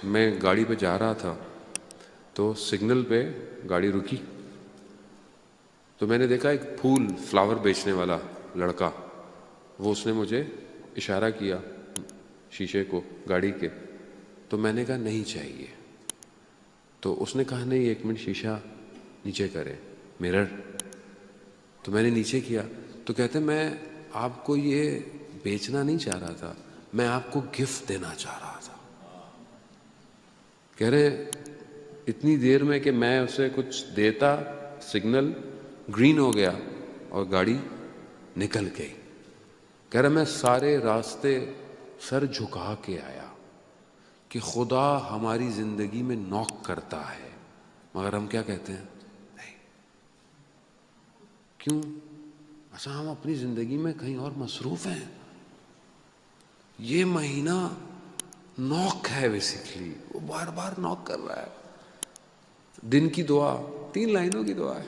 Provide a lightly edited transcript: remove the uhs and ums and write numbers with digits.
मैं गाड़ी पे जा रहा था तो सिग्नल पे गाड़ी रुकी, तो मैंने देखा एक फूल फ्लावर बेचने वाला लड़का, वो उसने मुझे इशारा किया शीशे को गाड़ी के, तो मैंने कहा नहीं चाहिए। तो उसने कहा नहीं, एक मिनट शीशा नीचे करें, मिरर। तो मैंने नीचे किया, तो कहते मैं आपको ये बेचना नहीं चाह रहा था, मैं आपको गिफ्ट देना चाह रहा था। कह रहे इतनी देर में कि मैं उसे कुछ देता, सिग्नल ग्रीन हो गया और गाड़ी निकल गई। कह रहे मैं सारे रास्ते सर झुका के आया कि खुदा हमारी जिंदगी में नॉक करता है, मगर हम क्या कहते हैं, नहीं। क्यों? अच्छा, हम अपनी जिंदगी में कहीं और मसरूफ हैं। ये महीना नॉक है, बेसिकली वो बार बार नॉक कर रहा है। दिन की दुआ 3 लाइनों की दुआ है।